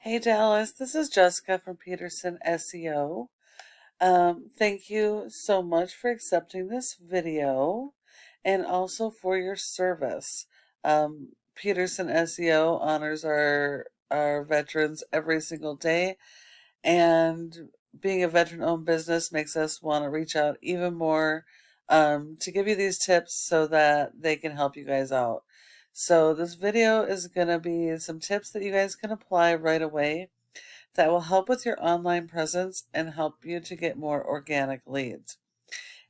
Hey Dallas, this is Jessica from Peterson SEO. Thank you so much for accepting this video and also for your service. Peterson SEO honors our veterans every single day, and being a veteran-owned business makes us want to reach out even more to give you these tips so that they can help you guys out. So this video is going to be some tips that you guys can apply right away that will help with your online presence and help you to get more organic leads.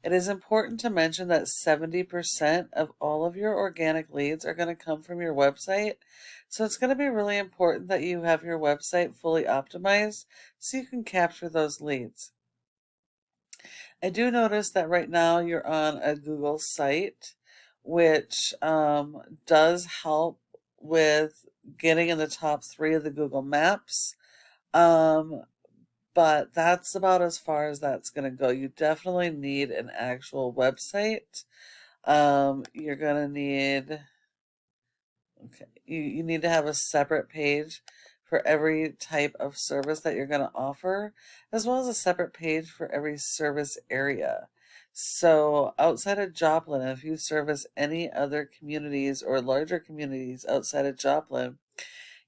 It is important to mention that 70% of all of your organic leads are going to come from your website. So it's going to be really important that you have your website fully optimized so you can capture those leads. I do notice that right now you're on a Google site, which does help with getting in the top 3 of the Google Maps. Um, but that's about as far as that's going to go. You definitely need an actual website. You're going to need, okay, you need to have a separate page for every type of service that you're going to offer, as well as a separate page for every service area. So outside of Joplin, if you service any other communities or larger communities outside of Joplin,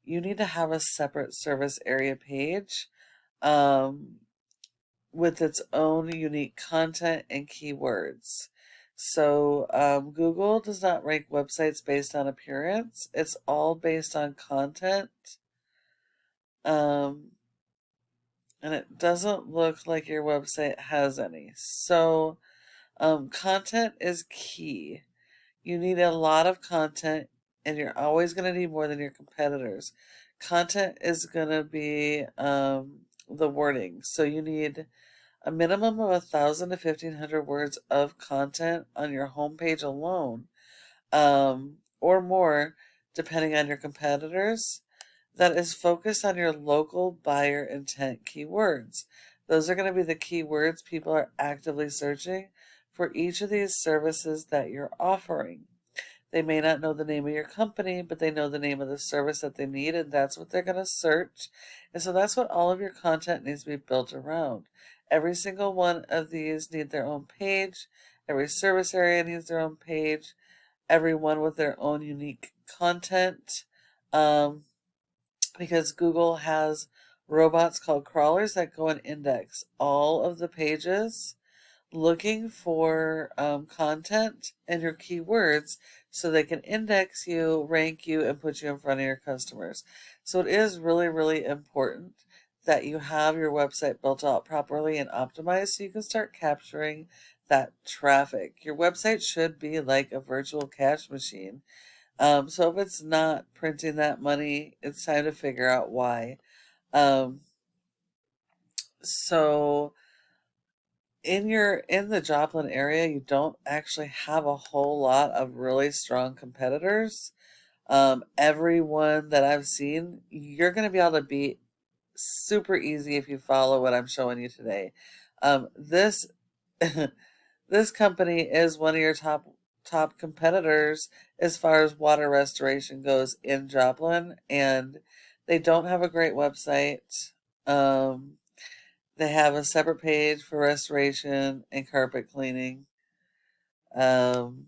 you need to have a separate service area page. Um, with its own unique content and keywords. So Google does not rank websites based on appearance. It's all based on content. Um, and it doesn't look like your website has any. So content is key. You need a lot of content, and you're always going to need more than your competitors. Content is going to be the wording. So you need a minimum of 1,000 to 1,500 words of content on your homepage alone, or more, depending on your competitors, that is focused on your local buyer intent keywords. Those are going to be the keywords people are actively searching for each of these services that you're offering. They may not know the name of your company, but they know the name of the service that they need, and that's what they're going to search. And so that's what all of your content needs to be built around. Every single one of these need their own page. Every service area needs their own page. Every one with their own unique content. Um, because Google has robots called crawlers that go and index all of the pages looking for content and your keywords so they can index you, rank you, and put you in front of your customers. So it is really, really important that you have your website built out properly and optimized so you can start capturing that traffic. Your website should be like a virtual cash machine. So if it's not printing that money, it's time to figure out why. Um, so in the Joplin area, you don't actually have a whole lot of really strong competitors. Everyone that I've seen, you're going to be able to beat super easy if you follow what I'm showing you today. This this company is one of your top competitors as far as water restoration goes in Joplin, and they don't have a great website. Um, they have a separate page for restoration and carpet cleaning. Um,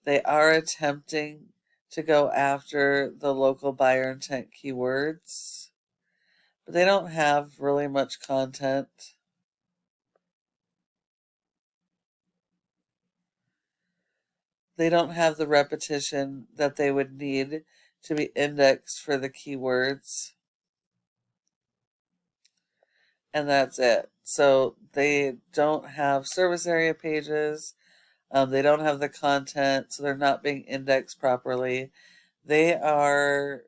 they are attempting to go after the local buyer intent keywords, but they don't have really much content. They don't have the repetition that they would need to be indexed for the keywords, and that's it. So they don't have service area pages. They don't have the content, so they're not being indexed properly. They are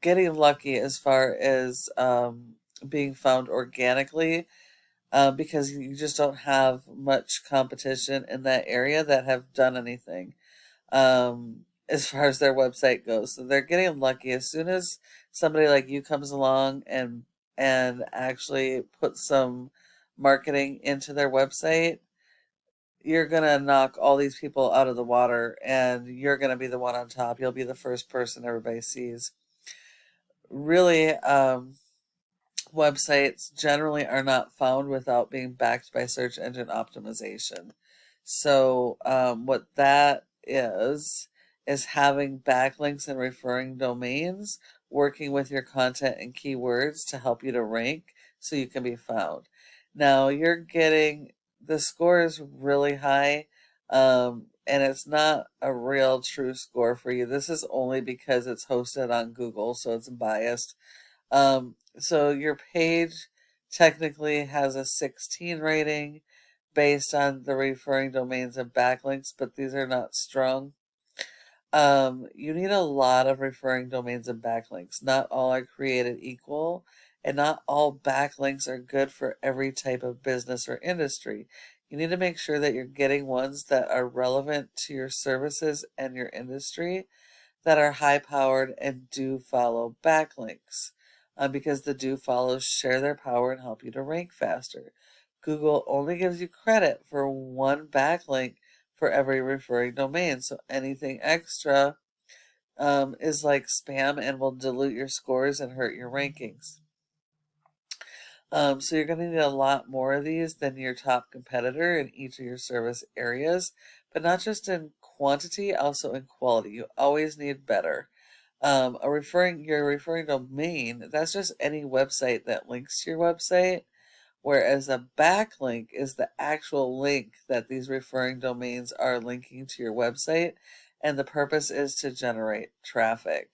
getting lucky as far as being found organically, because you just don't have much competition in that area that have done anything as far as their website goes. So they're getting lucky. As soon as somebody like you comes along and actually puts some marketing into their website, you're gonna knock all these people out of the water, and you're gonna be the one on top. You'll be the first person everybody sees. really, websites generally are not found without being backed by search engine optimization. So, what that is having backlinks and referring domains working with your content and keywords to help you to rank so you can be found. Now, you're getting the score is really high, and it's not a real true score for you. This is only because it's hosted on Google, so it's biased. So your page technically has a 16 rating based on the referring domains and backlinks, but these are not strong. You need a lot of referring domains and backlinks. Not all are created equal, and not all backlinks are good for every type of business or industry. You need to make sure that you're getting ones that are relevant to your services and your industry, that are high powered and do follow backlinks, because the do follows share their power and help you to rank faster. Google only gives you credit for one backlink for every referring domain, so anything extra is like spam and will dilute your scores and hurt your rankings. So you're going to need a lot more of these than your top competitor in each of your service areas, but not just in quantity, also in quality. You always need better. Your referring domain, that's just any website that links to your website, whereas a backlink is the actual link that these referring domains are linking to your website, and the purpose is to generate traffic.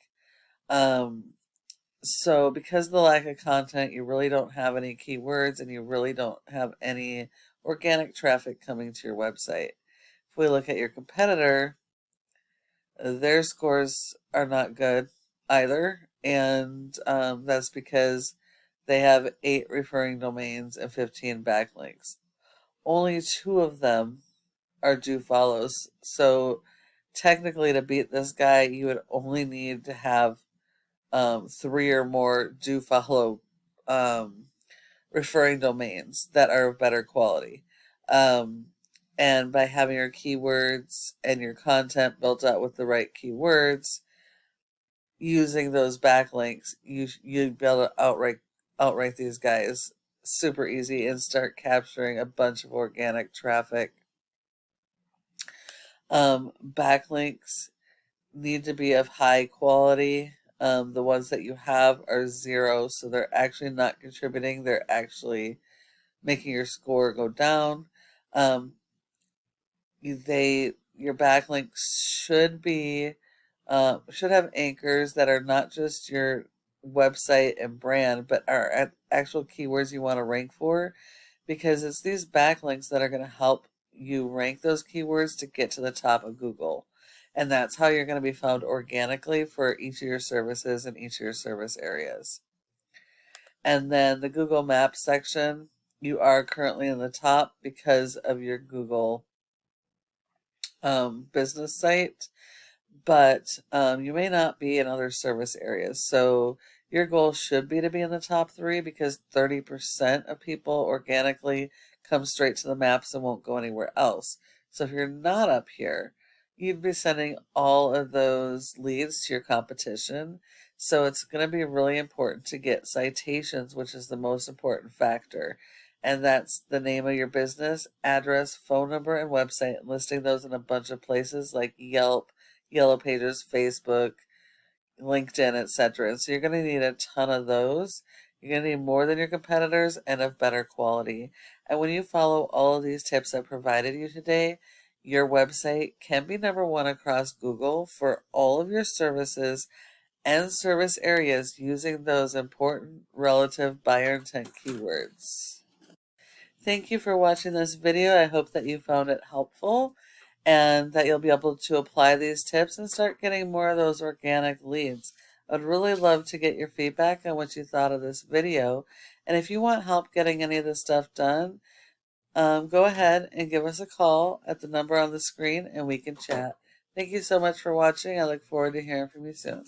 So because of the lack of content, you really don't have any keywords and you really don't have any organic traffic coming to your website. If we look at your competitor, their scores are not good either, and that's because they have 8 referring domains and 15 backlinks. Only 2 of them are do follows. So technically, to beat this guy, you would only need to have 3 or more do follow referring domains that are of better quality. Um, and by having your keywords and your content built out with the right keywords, using those backlinks, you'd be able to outright these guys super easy and start capturing a bunch of organic traffic. Backlinks need to be of high quality. The ones that you have are 0, so they're actually not contributing. They're actually making your score go down. Um, your backlinks should have anchors that are not just your website and brand, but are actual keywords you want to rank for, because it's these backlinks that are going to help you rank those keywords to get to the top of Google. And that's how you're going to be found organically for each of your services and each of your service areas. And then the Google Maps section, you are currently in the top because of your Google business site, but you may not be in other service areas. So your goal should be to be in the top 3, because 30% of people organically come straight to the maps and won't go anywhere else. So if you're not up here, you'd be sending all of those leads to your competition. So it's going to be really important to get citations, which is the most important factor. And that's the name of your business, address, phone number, and website, and listing those in a bunch of places like Yelp, Yellow Pages, Facebook, LinkedIn, etc. And so you're going to need a ton of those. You're going to need more than your competitors and of better quality. And when you follow all of these tips I provided you today, your website can be #1 across Google for all of your services and service areas using those important relative buyer intent keywords. Thank you for watching this video. I hope that you found it helpful and that you'll be able to apply these tips and start getting more of those organic leads. I'd really love to get your feedback on what you thought of this video. And if you want help getting any of this stuff done, go ahead and give us a call at the number on the screen and we can chat. Thank you so much for watching. I look forward to hearing from you soon.